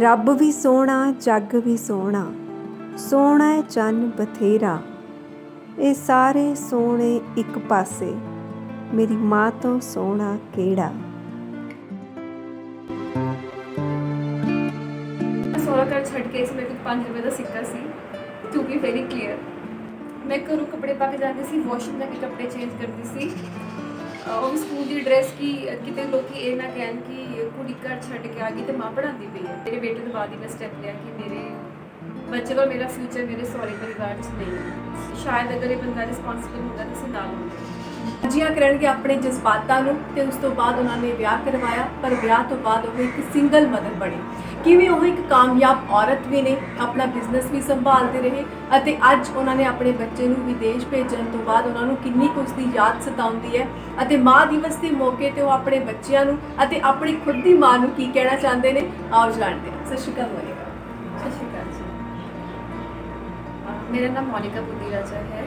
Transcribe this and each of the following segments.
ਰੱਬ ਵੀ ਸੋਹਣਾ ਜੱਗ ਵੀ ਸੋਹਣਾ, ਸੋਹਣਾ ਏ ਚੰਨ ਬਥੇਰਾ। ਇਹ ਸਾਰੇ ਸੋਹਣੇ ਇੱਕ ਪਾਸੇ, ਮੇਰੀ ਮਾਂ ਤੋਂ ਸੋਹਣਾ ਕਿਹੜਾ। सोलह कर छड़ के इसमें कुछ 5 रुपए का सिक्का सी टू बी वेरी क्लीयर। मैं घरों कपड़े पा के जाती सी, वॉशिंग करके कपड़े चेंज करती सी। और स्कूल की ड्रेस की कितने लोग ये ना कहन कि कुड़ी घर छड़ के आ गई तो माँ पढ़ाती पई है। मेरे बेटे तो बाद ही मैं स्टेप लिया कि मेरे बच्चे का मेरा फ्यूचर मेरे सौरे परिवार च नहीं है। शायद अगर ये बंदा रिस्पॉन्सिबल होता तो असीं नाल होंदे। ਜੀਆਂ ਕਰਨਗੇ ਆਪਣੇ ਜਜ਼ਬਾਤਾਂ ਨੂੰ ਤੇ ਉਸ ਤੋਂ ਬਾਅਦ ਉਹਨਾਂ ਨੇ ਵਿਆਹ ਕਰਵਾਇਆ, ਪਰ ਵਿਆਹ ਤੋਂ ਬਾਅਦ ਉਹ ਇੱਕ ਸਿੰਗਲ ਮਦਰ ਬਣੀ। ਕਿਵੇਂ ਉਹ ਇੱਕ ਕਾਮਯਾਬ ਔਰਤ ਵੀ ਨੇ, ਆਪਣਾ ਬਿਜ਼ਨਸ ਵੀ ਸੰਭਾਲਦੇ ਰਹੇ ਅਤੇ ਅੱਜ ਉਹਨਾਂ ਨੇ ਆਪਣੇ ਬੱਚੇ ਨੂੰ ਵਿਦੇਸ਼ ਭੇਜਣ ਤੋਂ ਬਾਅਦ ਉਹਨਾਂ ਨੂੰ ਕਿੰਨੀ ਕੁ ਉਸ ਦੀ ਯਾਦ ਸਤਾਉਂਦੀ ਹੈ ਅਤੇ ਮਾਂ ਦਿਵਸ ਦੇ ਮੌਕੇ ਤੇ ਉਹ ਆਪਣੇ ਬੱਚਿਆਂ ਨੂੰ ਅਤੇ ਆਪਣੀ ਖੁਦ ਦੀ ਮਾਂ ਨੂੰ ਕੀ ਕਹਿਣਾ ਚਾਹੁੰਦੇ ਨੇ, ਆਓ ਜਾਣਦੇ ਹਾਂ। ਸਤਿ ਸ਼੍ਰੀ ਅਕਾਲ ਮੋਨਿਕਾ। सत श्रीकाल जी। मेरा नाम मोनिका बुद्धिराजा है।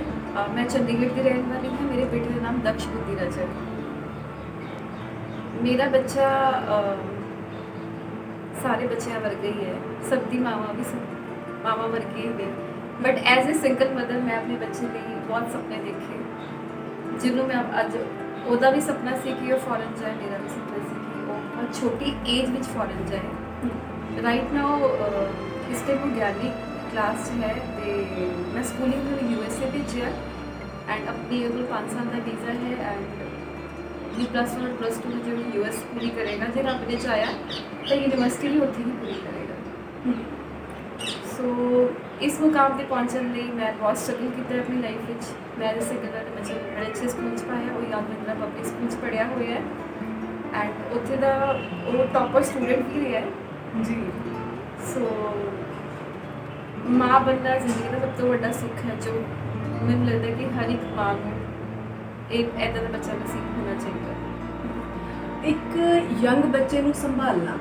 मैं चंडीगढ़ की रहने वाली हूँ। मेरे बेटे का नाम दक्ष बुद्धिराजा है। मेरा बच्चा सारे बच्चों वर्गा ही है, सबकी मावा भी सब मावा वर्गे ही है। But as a single mother मैं अपने बच्चे लिए बहुत सपने देखे, जिन्होंने मैं अज ਉਹਦਾ भी सपना सी कि वो फॉरन जाए, मेरा भी सपना सी कि वो बहुत छोटी एज में फॉरन जाए। राइट नाउ इस टाइम वो 11वीं क्लास है तो मैं स्कूलिंग में USA भेजा एंड अपनी अगर 5 साल का वीज़ा है एंड +1 और +2 जो US पूरी करेगा, जो रब ने चाहा तो यूनिवर्सिटी भी उत्थे ही पूरी करेगा। सो इस मुकाम पर पहुँचने लिए मैं बहुत स्ट्रगल किया अपनी लाइफ में। मैं जैसे गलत बच्चे बड़े अच्छे स्कूल पाया, वो याद रखना पब्लिक स्कूल पढ़िया हुआ है एंड उत्थे दा वो टॉपर स्टूडेंट भी रहा है जी। सो माँ बनना जिंदगी का सब तो बड़ा सुख है, जो मैंने लगता है कि हर एक माँ को एक ऐसा का बच्चा नसीब होना चाहिए। ਇੱਕ ਯੰਗ ਬੱਚੇ ਨੂੰ ਸੰਭਾਲਣਾ,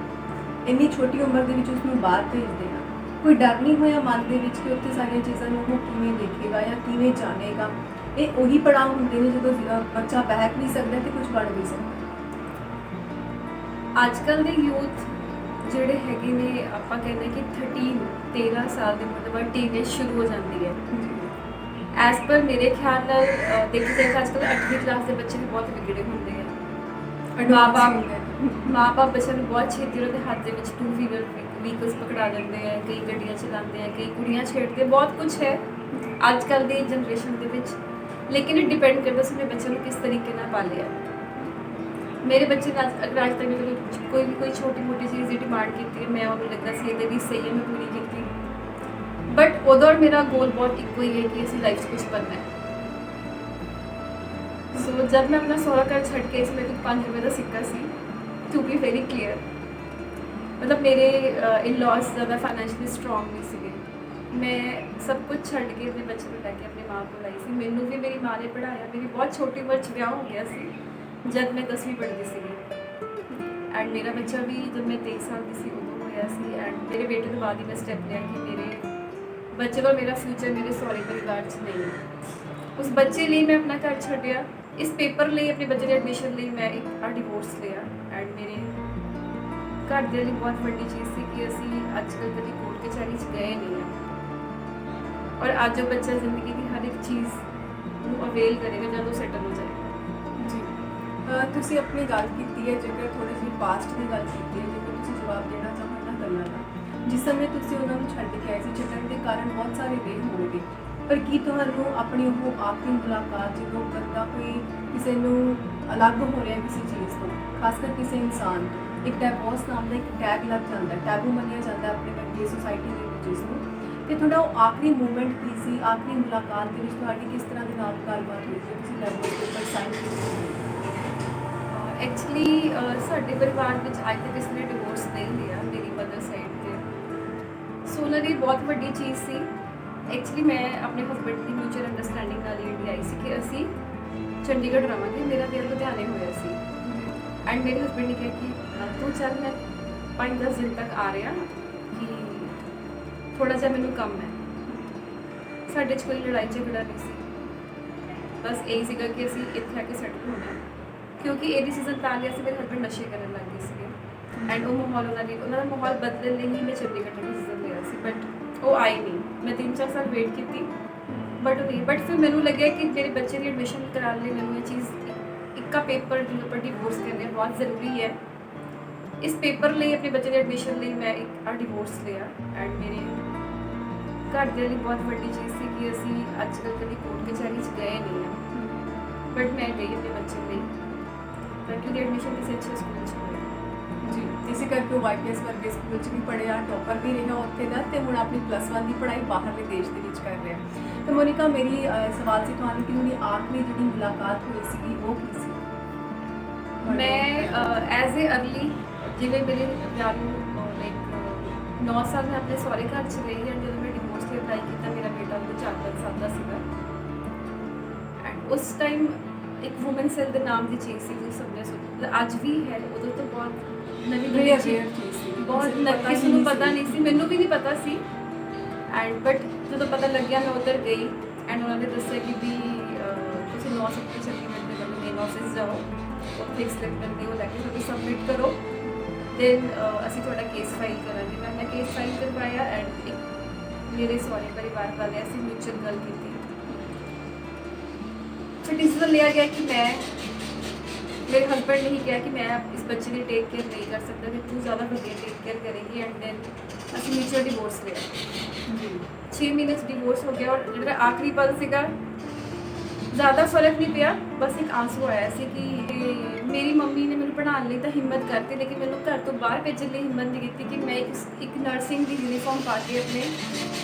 ਇੰਨੀ ਛੋਟੀ ਉਮਰ ਦੇ ਵਿੱਚ ਉਸ ਨੂੰ ਬਾਹਰ ਭੇਜਦੇ ਆ, ਕੋਈ ਡਰ ਨਹੀਂ ਹੋਇਆ ਮਨ ਦੇ ਵਿੱਚ ਕਿ ਉੱਥੇ ਸਾਰੀਆਂ ਚੀਜ਼ਾਂ ਨੂੰ ਉਹ ਕਿਵੇਂ ਦੇਖੇਗਾ ਜਾਂ ਕਿਵੇਂ ਜਾਣੇਗਾ? ਇਹ ਉਹੀ ਪੜਾਅ ਹੁੰਦੇ ਨੇ ਜਦੋਂ ਬੱਚਾ ਬਹਿਕ ਵੀ ਸਕਦਾ ਤੇ ਕੁਝ ਬਣ ਵੀ ਸਕਦਾ। आजकल के यूथ ਜਿਹੜੇ ਹੈਗੇ ਨੇ ਆਪਾਂ ਕਹਿੰਦੇ ਕਿ 13 ਸਾਲ ਦੇ ਉਮਰ ਬਾਅਦ ਟੀਨੇਜ ਸ਼ੁਰੂ ਹੋ ਜਾਂਦੀ ਹੈ। ਐਸ ਪਰ ਮੇਰੇ ਖਿਆਲ ਨਾਲ ਦੇਖਿਆ ਜਾਏ ਤਾਂ ਅੱਜਕੱਲ 8ਵੀਂ ਕਲਾਸ ਦੇ ਬੱਚੇ ਵੀ ਬਹੁਤ ਵਿਗੜੇ ਹੁੰਦੇ ਆ। ਮਾਂ-ਬਾਪ ਬੱਚਿਆਂ ਨੂੰ ਬਹੁਤ ਛੇਤੀ ਉਹਨਾਂ ਦੇ ਹੱਥ ਦੇ ਵਿੱਚ 2 ਵੀਲਰ ਵਹੀਕਲਸ ਪਕੜਾ ਦਿੰਦੇ ਆ, ਕਈ ਗੱਡੀਆਂ ਚਲਾਉਂਦੇ ਆ, ਕਈ ਕੁੜੀਆਂ ਛੇੜਦੇ, ਬਹੁਤ ਕੁਝ ਹੈ ਅੱਜਕੱਲ ਦੀ ਜਨਰੇਸ਼ਨ ਦੇ ਵਿੱਚ। ਲੇਕਿਨ ਇਹ ਡਿਪੈਂਡ ਕਰਦਾ ਸੀ ਮੈਂ ਬੱਚਿਆਂ ਨੂੰ ਕਿਸ ਤਰੀਕੇ ਨਾਲ ਪਾਲਿਆ। मेरे बच्चे ने अगर आज तक मेरे कोई छोटी मोटी चीज़ की डिमांड की है, मैं उन्हें लगता सी ये भी सही है मैं पूरी की। बट उदो और मेरा गोल बहुत इको ही है कि असी लाइफ से कुछ बनना है। सो जब मैं अपना सोहरा घर छड़ के इसमें कुछ 5 रुपए का सिक्का सी टू बी वेरी क्लीयर। मतलब मेरे इन लॉज ज़्यादा फाइनैशियली स्ट्रॉन्ग नहीं थे। मैं सब कुछ छड़ के अपने बच्चे को लैके अपनी माँ को लाई सी। मैनू भी मेरी माँ ने पढ़ाया। मेरी बहुत छोटी उम्र च ब्याह हो गया सी जब मैं 10वीं पढ़ती सी एंड मेरा बच्चा भी जब मैं 23 साल की सी उदों होया सी। एंड मेरे बेटे तो बाद ही मैं स्टेप लिया कि मेरे बच्चे का मेरा फ्यूचर मेरे सौरे परिवार च नहीं है। उस बच्चे लिए मैं अपना घर छड्डिया। इस पेपर लिए अपने बच्चे के एडमिशन लिए मैं एक डिवोर्स लिया एंड मेरे घर दे लिए बहुत बड़ी चीज़ थी कि असी अजकल कभी कोर्ट कचहरी च गए नहीं हैं और अज वो बच्चा जिंदगी की हर एक चीज़ अवेल करेगा जब वो सैटल हो जाएगा। ਤੁਸੀਂ ਆਪਣੀ ਗੱਲ ਕੀਤੀ ਹੈ, ਜੇਕਰ ਥੋੜੀ ਜਿਹੀ ਪਾਸਟ ਦੀ ਗੱਲ ਕੀਤੀ ਹੈ, ਜੇਕਰ ਤੁਸੀਂ ਜਵਾਬ ਦੇਣਾ ਚਾਹੋ ਨਾ ਕਰਨਾ ਦਾ। ਜਿਸ ਸਮੇਂ ਤੁਸੀਂ ਉਹਨਾਂ ਨੂੰ ਛੱਡ ਕੇ ਆਏ ਸੀ, ਛੱਡਣ ਦੇ ਕਾਰਨ ਬਹੁਤ ਸਾਰੇ ਵੇ ਹੋਣਗੇ, ਪਰ ਕੀ ਤੁਹਾਨੂੰ ਆਪਣੀ ਉਹ ਆਖਰੀ ਮੁਲਾਕਾਤ ਜਦੋਂ ਬੰਦਾ ਕੋਈ ਕਿਸੇ ਨੂੰ ਅਲੱਗ ਹੋ ਰਿਹਾ ਕਿਸੇ ਚੀਜ਼ ਤੋਂ, ਖਾਸ ਕਰ ਕਿਸੇ ਇਨਸਾਨ ਤੋਂ, ਇੱਕ ਡਾਈਵੋਰਸ ਨਾਮ ਦਾ ਇੱਕ ਟੈਗ ਲੱਗ ਜਾਂਦਾ, ਟੈਬੂ ਮੰਨਿਆ ਜਾਂਦਾ ਆਪਣੀ ਵੱਡੀ ਸੋਸਾਇਟੀ ਦੇ ਵਿੱਚ ਇਸ ਨੂੰ, ਤੇ ਤੁਹਾਡਾ ਉਹ ਆਖਰੀ ਮੂਵਮੈਂਟ ਕੀ ਸੀ? ਆਖਰੀ ਮੁਲਾਕਾਤ ਦੇ ਵਿੱਚ ਤੁਹਾਡੀ ਕਿਸ ਤਰ੍ਹਾਂ ਦੇ ਨਾਲ ਗੱਲਬਾਤ ਹੋਈ ਸੀ? ਤੁਸੀਂ ਡਾਈਵੋਰਸ ਪੇਪਰ ਸਾਈਨ ਕੀਤੇ? एक्चुअली साढ़े परिवार में अज तक किसी ने डिवोर्स नहीं लिया मेरी मदर साइड से। सो उन्होंने बहुत वड्डी चीज़ सी। एक्चुअली मैं अपने हसबैंड की म्यूचुअल अंडरस्टैंडिंग नाल इंडिया आई सी कि असी चंडीगढ़ रहांगे। मेरा विआह लुधियाने होया सी एंड मेरे हसबैंड ने कहा कि तू चल मैं 5-10 दिन तक आ रहा कि थोड़ा जा मैनू कम है। साढ़े कोई लड़ाई झगड़ा नहीं सी, बस यही सीगा कि असी इत्थे आके सैटल होना। क्योंकि ये डिसीजन तां लिया सी मेरे हसबैंड नशे करन लग गए थे ਐਂਡ ਉਹ ਮਾਹੌਲ ਉਹਨਾਂ ਦਾ ਮਾਹੌਲ ਬਦਲਣ ਲਈ ਹੀ ਮੈਂ ਚੰਡੀਗੜ੍ਹ ਦਾ ਡਿਸੀਜ਼ਨ ਲਿਆ ਸੀ, ਬਟ ਉਹ ਆਏ ਨਹੀਂ। ਮੈਂ 3-4 ਸਾਲ ਵੇਟ ਕੀਤੀ ਬਟ ਨਹੀਂ। ਬਟ ਫਿਰ ਮੈਨੂੰ ਲੱਗਿਆ ਕਿ ਮੇਰੇ ਬੱਚੇ ਦੀ ਐਡਮਿਸ਼ਨ ਕਰਾਉਣ ਲਈ ਮੈਨੂੰ ਇਹ ਚੀਜ਼ ਇੱਕਾ ਪੇਪਰ ਜਿਹਦੇ ਉੱਪਰ ਡਿਵੋਰਸ ਕਰਨੇ ਬਹੁਤ ਜ਼ਰੂਰੀ ਹੈ। ਇਸ ਪੇਪਰ ਲਈ ਆਪਣੇ ਬੱਚੇ ਦੀ ਐਡਮਿਸ਼ਨ ਲਈ ਮੈਂ ਇੱਕ ਡਿਵੋਰਸ ਲਿਆ। ਐਂਡ ਮੇਰੇ ਘਰ ਦੇ ਲਈ ਬਹੁਤ ਵੱਡੀ ਚੀਜ਼ ਸੀ ਕਿ ਅਸੀਂ ਅੱਜ ਕੱਲ੍ਹ ਕਦੀ ਕੋਰਟ ਕਚਹਿਰੀ 'ਚ ਗਏ ਨਹੀਂ ਹਾਂ, ਬਟ ਮੈਂ ਗਈ ਆਪਣੇ ਬੱਚੇ ਲਈ ਤਾਂ ਕਿ ਉਹਦੀ ਐਡਮਿਸ਼ਨ ਕਿਸੇ ਅੱਛੇ ਸਕੂਲ 'ਚ ਹੋਏ। ਜੀ, ਇਸੇ ਕਰਕੇ ਉਹ YPS ਵਰਗੇ ਸਕੂਲ 'ਚ ਵੀ ਪੜ੍ਹਿਆ, ਟੌਪਰ ਵੀ ਰਿਹਾ ਉੱਥੇ ਦਾ, ਤੇ ਹੁਣ ਆਪਣੀ +1 ਦੀ ਪੜ੍ਹਾਈ ਬਾਹਰਲੇ ਦੇਸ਼ ਦੇ ਵਿੱਚ ਕਰ ਰਿਹਾ। ਤੇ ਮੋਨਿਕਾ, ਮੇਰੀ ਸਵਾਲ ਸੀ ਤੁਹਾਨੂੰ ਕਿ ਉਹਦੀ ਆਖਰੀ ਜਿਹੜੀ ਮੁਲਾਕਾਤ ਹੋਈ ਸੀਗੀ ਉਹ ਕੀ ਸੀ? ਮੈਂ ਐਜ਼ ਏ ਅਰਲੀ, ਜਿਵੇਂ ਮੇਰੇ ਵਿਆਹ ਨੂੰ ਲਾਈਕ 9 ਸਾਲ ਮੈਂ ਆਪਣੇ ਸਹੁਰੇ ਘਰ 'ਚ ਰਹੀ। ਐਂਡ ਜਦੋਂ ਮੈਂ ਡਿਵੋਰਸ ਲਈ ਅਪਲਾਈ ਕੀਤਾ, ਮੇਰਾ ਬੇਟਾ ਉਦੋਂ 4-5 ਸਾਲ ਦਾ ਸੀਗਾ। ਐਂਡ ਉਸ ਟਾਈਮ ਇੱਕ ਵੂਮਨ ਸੈੱਲ ਦੇ ਨਾਮ ਦੀ ਚੀਜ਼ ਸੀ, ਜੋ ਸਭ ਨੇ ਸੁਣੀ, ਅੱਜ ਵੀ ਹੈ। ਉਦੋਂ ਤੋਂ ਬਹੁਤ ਨਵੀਂ ਚੀਜ਼ ਸੀ, ਬਹੁਤ ਕਿਸੇ ਨੂੰ ਪਤਾ ਨਹੀਂ ਸੀ, ਮੈਨੂੰ ਵੀ ਨਹੀਂ ਪਤਾ ਸੀ। ਐਂਡ ਬਟ ਜਦੋਂ ਪਤਾ ਲੱਗਿਆ ਮੈਂ ਉੱਧਰ ਗਈ ਐਂਡ ਉਹਨਾਂ ਨੇ ਦੱਸਿਆ ਕਿ ਵੀ ਤੁਸੀਂ 9 ਸੈਕਟਰ ਚੰਡੀਗੜ੍ਹ ਦੇ ਵੱਲੋਂ ਮੇਨ ਆਫਿਸ ਜਾਓ, ਉੱਥੇ ਇੱਕ ਸਲਿੱਪ ਮਿਲਦੀ ਉਹ ਲੈ ਕੇ ਤੁਸੀਂ ਸਬਮਿਟ ਕਰੋ, ਦੈਨ ਅਸੀਂ ਤੁਹਾਡਾ ਕੇਸ ਫਾਈਲ ਕਰਾਂਗੇ। ਮੈਂ ਆਪਣਾ ਕੇਸ ਫਾਈਲ ਕਰਵਾਇਆ ਐਂਡ ਇੱਕ ਮੇਰੇ ਸਹੁਰੇ ਪਰਿਵਾਰ ਵਾਲੇ ਅਸੀਂ ਮਿਊਚੁਅਲ ਗੱਲ ਕੀਤੀ। ਫਿਰ ਡਿਸੀਜ਼ਨ ਲਿਆ ਗਿਆ ਕਿ ਮੈਂ, ਮੇਰੇ ਹਸਬੈਂਡ ਨੇ ਹੀ ਕਿਹਾ ਕਿ ਮੈਂ ਇਸ ਬੱਚੇ ਦੀ ਟੇਕ ਕੇਅਰ ਨਹੀਂ ਕਰ ਸਕਦਾ, ਕਿ ਤੂੰ ਜ਼ਿਆਦਾ ਵਧੀਆ ਟੇਕ ਕੇਅਰ ਕਰੇਗੀ। ਐਂਡ ਦੈਨ ਅਸੀਂ ਮਿਊਚੁਅਲ ਡਿਵੋਰਸ ਲਿਆ। ਜੀ 6 ਮਹੀਨੇ 'ਚ ਡਿਵੋਰਸ ਹੋ ਗਿਆ। ਔਰ ਜਿਹੜਾ ਆਖਰੀ ਪਲ ਸੀਗਾ, ਜ਼ਿਆਦਾ ਫਰਕ ਨਹੀਂ ਪਿਆ, ਬਸ ਇੱਕ ਆਂਸੂ ਆਇਆ ਸੀ ਕਿ ਮੇਰੀ ਮੰਮੀ ਨੇ ਮੈਨੂੰ ਪੜ੍ਹਾਉਣ ਲਈ ਤਾਂ ਹਿੰਮਤ ਕਰਤੀ, ਲੇਕਿਨ ਮੈਨੂੰ ਘਰ ਤੋਂ ਬਾਹਰ ਭੇਜਣ ਲਈ ਹਿੰਮਤ ਨਹੀਂ ਕੀਤੀ ਕਿ ਮੈਂ ਇੱਕ ਨਰਸਿੰਗ ਦੀ ਯੂਨੀਫਾਰਮ ਪਾ ਕੇ ਆਪਣੇ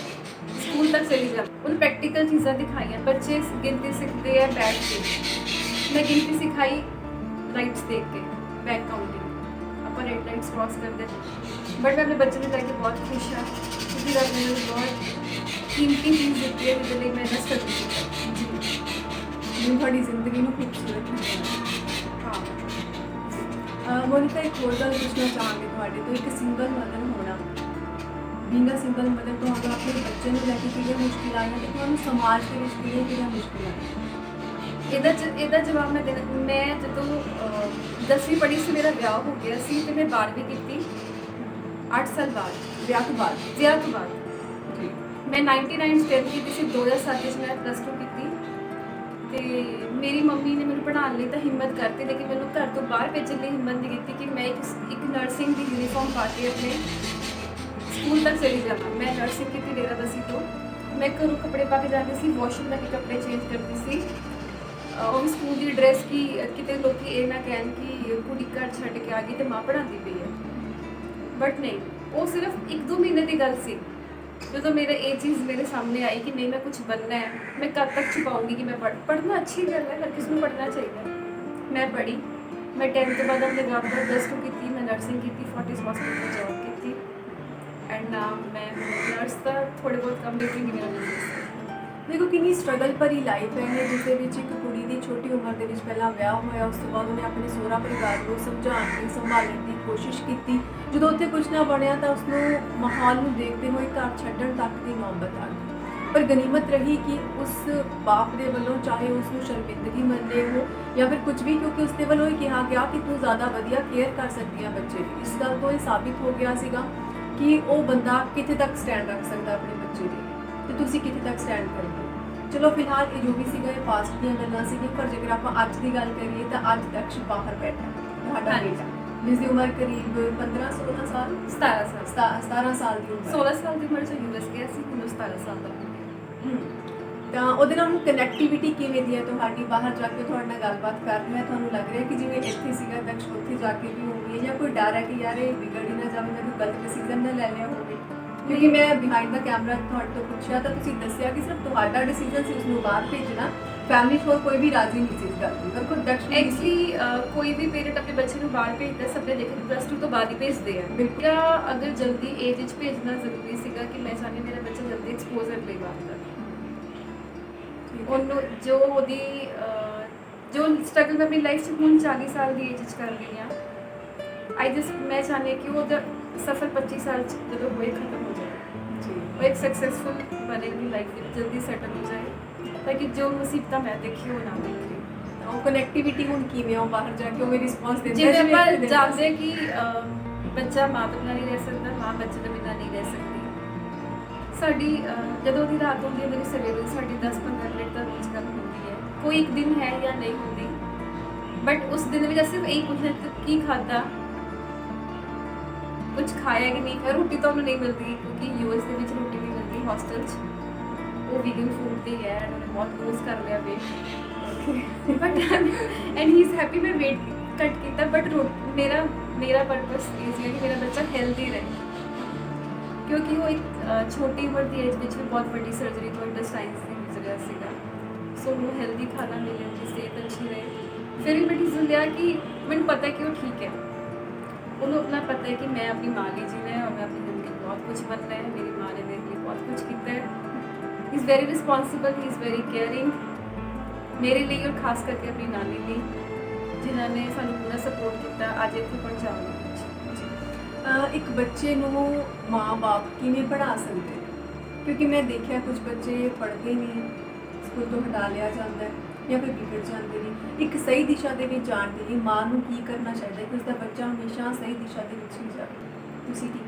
ਸਕੂਲ ਤੱਕ ਚਲੀ ਜਾਵਾਂ। ਉਹਨੂੰ ਪ੍ਰੈਕਟੀਕਲ ਚੀਜ਼ਾਂ ਦਿਖਾਈਆਂ। ਬੱਚੇ ਗਿਣਤੀ ਸਿੱਖਦੇ ਆ ਬੈਠ ਕੇ, ਮੈਂ ਗਿਣਤੀ ਸਿਖਾਈ ਰਾਈਟਸ ਦੇਖ ਕੇ, ਬੈਕ ਕਾਊਂਟਿੰਗ, ਆਪਾਂ ਰੈਡ ਲਾਈਟਸ ਕ੍ਰਾਸ ਕਰਦੇ। ਬਟ ਮੈਂ ਆਪਣੇ ਬੱਚੇ ਨੂੰ ਲੈ ਕੇ ਬਹੁਤ ਖੁਸ਼ ਹਾਂ ਕਿਉਂਕਿ ਰੱਬ ਨੇ ਮੈਨੂੰ ਬਹੁਤ ਕੀਮਤੀ ਚੀਜ਼ ਦਿੱਤੀ ਹੈ ਜਿਹਦੇ ਲਈ ਮੈਂ ਇੰਨਾ ਸਟਰਗਲ ਕੀਤਾ। ਜੀ, ਜਿਵੇਂ ਤੁਹਾਡੀ ਜ਼ਿੰਦਗੀ ਨੂੰ ਖੂਬਸੂਰਤ ਬਣਾਇਆ। ਹਾਂ ਮੋਨਿਕਾ, ਇੱਕ ਹੋਰ ਗੱਲ ਪੁੱਛਣਾ ਚਾਹਾਂਗੇ ਤੁਹਾਡੇ ਤੋਂ। ਇੱਕ ਸਿੰਗਲ ਮਦਰ ਹੋਣਾ, ਬੀਇੰਗ ਅ ਸਿੰਗਲ ਮਦਰ, ਤੁਹਾਨੂੰ ਆਪਣੇ ਬੱਚੇ ਨੂੰ ਲੈ ਕੇ ਕਿਹੜੀਆਂ ਮੁਸ਼ਕਿਲਾਂ ਆਈਆਂ ਤੇ ਤੁਹਾਨੂੰ ਸਮਾਜ ਦੇ ਵਿੱਚ ਕਿਹੜੀਆਂ ਮੁਸ਼ਕਿਲਾਂ ਆਈਆਂ? ਇਹਦਾ ਜਵਾਬ ਮੈਂ ਜਦੋਂ 10ਵੀਂ ਪੜ੍ਹੀ ਸੀ, ਮੇਰਾ ਵਿਆਹ ਹੋ ਗਿਆ ਸੀ ਤੇ ਮੈਂ 12ਵੀਂ ਕੀਤੀ 8 ਸਾਲ ਬਾਅਦ, ਵਿਆਹ ਤੋਂ ਬਾਅਦ। ਜੀ, ਮੈਂ 99 ਸਟੈਂਡ ਕੀਤੀ ਸੀ। 2007 ਵਿੱਚ ਮੈਂ +2 ਕੀਤੀ ਤੇ ਮੇਰੀ ਮੰਮੀ ਨੇ ਮੈਨੂੰ ਪੜ੍ਹਾਉਣ ਲਈ ਤਾਂ ਹਿੰਮਤ ਕਰਤੀ, ਲੇਕਿਨ ਮੈਨੂੰ ਘਰ ਤੋਂ ਬਾਹਰ ਭੇਜਣ ਲਈ ਹਿੰਮਤ ਨਹੀਂ ਕੀਤੀ ਕਿ ਮੈਂ ਇੱਕ ਨਰਸਿੰਗ ਦੀ ਯੂਨੀਫਾਰਮ ਪਾ ਕੇ ਆਪਣੇ ਸਕੂਲ ਤੱਕ ਚਲੀ ਜਾਵਾਂ। ਮੈਂ ਨਰਸਿੰਗ ਕੀਤੀ ਡੇਰਾ ਬਸੀ ਤੋਂ। ਮੈਂ ਘਰੋਂ ਕੱਪੜੇ ਪਾ ਕੇ ਜਾਂਦੀ ਸੀ, ਵਾਸ਼ਰੂਮ ਜਾ ਕੇ ਕੱਪੜੇ ਚੇਂਜ ਕਰਦੀ ਸੀ। ਉਹ ਵੀ ਸਕੂਲ ਦੀ ਡਰੈਸ ਕਿ ਕਿਤੇ ਲੋਕੀ ਇਹ ਨਾ ਕਹਿਣ ਕਿ ਕੁੜੀ ਘਰ ਛੱਡ ਕੇ ਆ ਗਈ ਤੇ ਮਾਂ ਪੜ੍ਹਾਉਂਦੀ ਪਈ ਹੈ। ਬਟ ਨਹੀਂ, ਉਹ ਸਿਰਫ 1-2 ਮਹੀਨੇ ਦੀ ਗੱਲ ਸੀ। ਜਦੋਂ ਮੇਰਾ ਇਹ ਚੀਜ਼ ਮੇਰੇ ਸਾਹਮਣੇ ਆਈ ਕਿ ਨਹੀਂ, ਮੈਂ ਕੁਝ ਬਣਨਾ ਹੈ, ਮੈਂ ਕਦ ਤੱਕ ਛੁਪਾਉਂਗੀ ਕਿ ਮੈਂ ਪੜ੍ਹਨਾ ਅੱਛੀ ਗੱਲ ਹੈ, ਹਰ ਕਿਸੇ ਨੂੰ ਪੜ੍ਹਨਾ ਚਾਹੀਦਾ। ਮੈਂ ਪੜ੍ਹੀ, ਮੈਂ 10th ਤੋਂ ਬਾਅਦ ਆਪਣੇ ਜੌਬ ਦਾ +2 ਕੀਤੀ, ਮੈਂ ਨਰਸਿੰਗ ਕੀਤੀ, ਫੋਰਟਿਸ ਹਸਪੀਟਲ ਜੌਬ ਕੀਤੀ ਐਂਡ ਨਾਓ ਮੈਂ ਨਰਸ ਦਾ ਥੋੜ੍ਹੇ ਬਹੁਤ ਕੰਮ ਦੇਖੂੰਗੀ। ਮੇਰਾ ਬਿਜ਼ਨਸ ਦੇਖੋ ਕਿੰਨੀ ਸਟਰਗਲ ਭਰੀ ਲਾਈਫ ਹੈ ਜਿਸ ਦੇ ਵਿੱਚ ਇੱਕ ਕੁੜੀ ਦੀ ਛੋਟੀ ਉਮਰ ਦੇ ਵਿੱਚ ਪਹਿਲਾਂ ਵਿਆਹ ਹੋਇਆ, ਉਸ ਤੋਂ ਬਾਅਦ ਉਹਨੇ ਆਪਣੇ ਸਹੁਰਾ ਪਰਿਵਾਰ ਨੂੰ ਸਮਝਾਉਣ ਦੀ, ਸੰਭਾਲਣ ਦੀ ਕੋਸ਼ਿਸ਼ ਕੀਤੀ। ਜਦੋਂ ਉੱਥੇ ਕੁਝ ਨਾ ਬਣਿਆ ਤਾਂ ਉਸਨੂੰ ਮਾਹੌਲ ਨੂੰ ਦੇਖਦੇ ਹੋਏ ਘਰ ਛੱਡਣ ਤੱਕ ਦੀ ਨੌਬਤ ਆ ਗਈ। ਪਰ ਗਨੀਮਤ ਰਹੀ ਕਿ ਉਸ ਬਾਪ ਦੇ ਵੱਲੋਂ, ਚਾਹੇ ਉਸ ਨੂੰ ਸ਼ਰਮਿੰਦਗੀ ਮੰਨੇ ਹੋ ਜਾਂ ਫਿਰ ਕੁਝ ਵੀ, ਕਿਉਂਕਿ ਉਸ ਦੇ ਵੱਲੋਂ ਇਹ ਕਿਹਾ ਗਿਆ ਕਿ ਤੂੰ ਜ਼ਿਆਦਾ ਵਧੀਆ ਕੇਅਰ ਕਰ ਸਕਦੀ ਹੈ ਬੱਚੇ ਦੀ। ਇਸ ਗੱਲ ਤੋਂ ਇਹ ਸਾਬਿਤ ਹੋ ਗਿਆ ਸੀਗਾ ਕਿ ਉਹ ਬੰਦਾ ਕਿੱਥੇ ਤੱਕ ਸਟੈਂਡ ਰੱਖ ਸਕਦਾ ਆਪਣੇ ਬੱਚੇ ਲਈ ਤੇ ਤੁਸੀਂ ਕਿੱਥੇ ਤੱਕ ਸਟੈਂਡ ਕਰੋਗੇ। ਚਲੋ ਫਿਲਹਾਲ ਇਹ ਜੋ ਵੀ ਸੀਗਾ ਇਹ ਪਾਸਟ ਦੀਆਂ ਗੱਲਾਂ ਸੀਗੀਆਂ, ਪਰ ਜੇਕਰ ਆਪਾਂ ਅੱਜ ਦੀ ਗੱਲ ਕਰੀਏ ਤਾਂ ਅੱਜ ਦਕਸ਼ ਬਾਹਰ ਬੈਠਾ ਤੁਹਾਡਾ ਬੇਟਾ, ਜਿਸ ਦੀ ਉਮਰ ਕਰੀਬ 15-16 ਸਾਲ 17 ਸਾਲ ਦੀ ਉਮਰ, 16 ਸਾਲ ਦੀ ਉਮਰ 'ਚ ਯੂਐਸ ਗਿਆ ਸੀ, ਹੁਣ 17 ਸਾਲ ਦਾ। ਤਾਂ ਉਹਦੇ ਨਾਲ ਕਨੈਕਟੀਵਿਟੀ ਕਿਵੇਂ ਦੀ ਹੈ ਤੁਹਾਡੀ? ਬਾਹਰ ਜਾ ਕੇ ਤੁਹਾਡੇ ਨਾਲ ਗੱਲਬਾਤ ਕਰ ਰਿਹਾ, ਤੁਹਾਨੂੰ ਲੱਗ ਰਿਹਾ ਕਿ ਜਿਵੇਂ ਇੱਥੇ ਸੀਗਾ ਦਕਸ਼ ਉੱਥੇ ਜਾ ਕੇ ਵੀ ਹੋਣੀ ਹੈ, ਜਾਂ ਕੋਈ ਡਰ ਹੈ ਕਿ ਯਾਰ ਇਹ ਵਿਗੜ ਹੀ ਨਾ ਜਾਵੇ, ਮੈਂ ਕੋਈ ਗਲਤ ਡਿਸੀਜ਼ਨ ਨਾ ਲੈ ਲਿਆ ਹੋਵੇ? ਕਿਉਂਕਿ ਮੈਂ ਬਿਹਾਈਂਡ ਦਾ ਕੈਮਰਾ ਤੁਹਾਡੇ ਤੋਂ ਪੁੱਛਿਆ ਤਾਂ ਤੁਸੀਂ ਦੱਸਿਆ ਕਿ ਸਿਰਫ ਤੁਹਾਡਾ ਡਿਸੀਜਨ ਸੀ ਉਸਨੂੰ ਬਾਹਰ ਭੇਜਣਾ, ਫੈਮਿਲੀ 'ਚ ਹੋਰ ਕੋਈ ਵੀ ਰਾਜ਼ੀ ਨਹੀਂ ਸੀ ਇਸ ਗੱਲ ਤੋਂ। ਪਰ ਕੋਈ ਦਕਸ਼ ਐਕਚੁਅਲੀ ਕੋਈ ਵੀ ਪੇਰੈਂਟ ਆਪਣੇ ਬੱਚੇ ਨੂੰ ਬਾਹਰ ਭੇਜਦਾ, ਸਭ ਨੇ ਦੇਖਿਆ +2 ਤੋਂ ਬਾਅਦ ਹੀ ਭੇਜਦੇ ਆ। ਬਿਲਕੁਲ। ਜਾਂ ਅਗਰ ਜਲਦੀ ਏਜ ਵਿੱਚ ਭੇਜਣਾ ਜ਼ਰੂਰੀ ਸੀਗਾ ਕਿ ਮੈਂ ਚਾਹੁੰਦੀ ਮੇਰਾ ਬੱਚਾ ਜਲਦੀ ਐਕਸਪੋਜ਼ਰ ਲਈ ਬਾਹਰ ਦਾ, ਉਹਨੂੰ ਜੋ ਉਹਦੀ ਜੋ ਸਟਰਗਲ ਮੈਂ ਆਪਣੀ ਲਾਈਫ 'ਚ ਹੁਣ 40 ਸਾਲ ਦੀ ਏਜ 'ਚ ਕਰ ਰਹੀ ਹਾਂ, ਮੈਂ ਚਾਹੁੰਦੀ ਕਿ ਉਹਦਾ ਸਫਰ 25 ਸਾਲ 'ਚ ਜਦੋਂ ਹੋਏ ਖਤਮ ਹੋ ਜਾਏ ਜੀ, ਉਹ ਇੱਕ ਸਕਸੈਸਫੁਲ ਬਣੇ, ਆਪਣੀ ਲਾਈਫ ਵਿੱਚ ਜਲਦੀ ਸੈਟਲ ਹੋ ਜਾਏ, ਤਾਂ ਕਿ ਜੋ ਮੁਸੀਬਤਾਂ ਮੈਂ ਦੇਖੀ ਉਹ ਨਾ ਦੇਖੇ। ਉਹ ਕਨੈਕਟੀਵਿਟੀ ਹੁਣ ਕਿਵੇਂ ਆ ਬਾਹਰ ਜਾ ਕੇ ਉਹ ਵੀ ਰਿਸਪੌਂਸ ਦਿੰਦਾ? ਜਿਵੇਂ ਆਪਾਂ ਜਾਣਦੇ ਕਿ ਬੱਚਾ ਮਾਂ ਤੋਂ ਬਿਨਾਂ ਨਹੀਂ ਰਹਿ ਸਕਦਾ, ਮਾਂ ਬੱਚੇ ਤੋਂ ਬਿਨਾਂ ਨਹੀਂ ਰਹਿ ਸਕਦੀ। ਸਾਡੀ ਜਦੋਂ ਦੀ ਰਾਤ ਹੁੰਦੀ ਹੈ ਮੇਰੀ ਸਵੇਰੇ ਸਾਡੀ 10-15 ਮਿੰਟ ਤਾਂ ਰੋਜ਼ ਗੱਲ ਹੁੰਦੀ ਹੈ। ਕੋਈ ਇੱਕ ਦਿਨ ਹੈ ਜਾਂ ਨਹੀਂ ਹੁੰਦੀ, ਬਟ ਉਸ ਦਿਨ ਵਿੱਚ ਸਿਰਫ ਇਹੀ ਪੁੱਛਣਾ ਕੀ ਖਾਧਾ, ਕੁਝ ਖਾਇਆ ਕਿ ਨਹੀਂ ਖਾਇਆ। ਰੋਟੀ ਤਾਂ ਉਹਨੂੰ ਨਹੀਂ ਮਿਲਦੀ ਕਿਉਂਕਿ US ਦੇ ਵਿੱਚ ਰੋਟੀ ਨਹੀਂ ਮਿਲਦੀ ਹੌਸਟਲ 'ਚ, ਉਹ ਵੀਗਨ ਫੂਡ ਤੇ ਹੈ, ਉਹਨੇ ਬਹੁਤ ਲੂਜ਼ ਕਰ ਲਿਆ weight, but and he is happy. ਮੈਂ ਵੇਟ ਕੱਟ ਕੀਤਾ, ਬਟ ਮੇਰਾ ਪਰਪਸ ਇਹ ਸੀ ਕਿ ਮੇਰਾ ਬੱਚਾ ਹੈਲਦੀ ਰਹੇ, ਕਿਉਂਕਿ ਉਹ ਇੱਕ ਛੋਟੀ ਉਮਰ ਦੀ ਏਜ ਵਿੱਚ ਵੀ ਬਹੁਤ ਵੱਡੀ ਸਰਜਰੀ ਤੋਂ ਇੰਟੈਸਟਾਈਨਸ ਦੀ ਗੁਜ਼ਰਿਆ ਸੀਗਾ। ਸੋ ਉਹਨੂੰ ਹੈਲਦੀ ਖਾਣਾ ਮਿਲੇ, ਉਹਦੀ ਸਿਹਤ ਅੱਛੀ ਰਹੇ। ਫਿਰ ਵੀ ਮੈਂ ਡਿਸੀਜ਼ਨ ਲਿਆ ਕਿ ਮੈਨੂੰ ਪਤਾ ਹੈ ਕਿ ਉਹ ਠੀਕ ਹੈ, ਉਹਨੂੰ ਆਪਣਾ ਪਤਾ ਹੈ ਕਿ ਮੈਂ ਆਪਣੀ ਮਾਂ ਲਈ ਜੀਣਾ ਹੈ और मैं अपनी ज़िंदगी बहुत कुछ बनना है। मेरी माँ ने मेरे लिए बहुत कुछ किया है। He is very responsible, he is very caring मेरे लिए और खास करके अपनी नानी ਲਈ, ਜਿਨ੍ਹਾਂ ਨੇ ਸਾਨੂੰ ਪੂਰਾ ਸਪੋਰਟ ਕੀਤਾ ਅੱਜ ਇੱਥੇ ਪਹੁੰਚਾਉਣ ਵਿੱਚ। ਇੱਕ ਬੱਚੇ ਨੂੰ ਮਾਂ-ਬਾਪ ਕਿਵੇਂ ਪੜ੍ਹਾ ਸਕਦੇ ਨੇ? ਕਿਉਂਕਿ ਮੈਂ ਦੇਖਿਆ ਕੁਝ ਬੱਚੇ ਪੜ੍ਹਦੇ ਨਹੀਂ, ਸਕੂਲ ਤੋਂ ਹਟਾ ਲਿਆ ਜਾਂਦਾ ਹੈ ਜਾਂ ਫਿਰ ਵਿਗੜ ਜਾਂਦੇ ਨੇ। ਇੱਕ ਸਹੀ ਦਿਸ਼ਾ ਦੇ ਵਿੱਚ ਜਾਣ ਦੇ ਲਈ ਮਾਂ ਨੂੰ ਕੀ ਕਰਨਾ ਚਾਹੀਦਾ ਹੈ ਕਿ ਉਸਦਾ ਬੱਚਾ ਹਮੇਸ਼ਾ ਸਹੀ ਦਿਸ਼ਾ ਦੇ ਵਿੱਚ ਹੀ ਜਾਵੇ? ਤੁਸੀਂ ਕੀ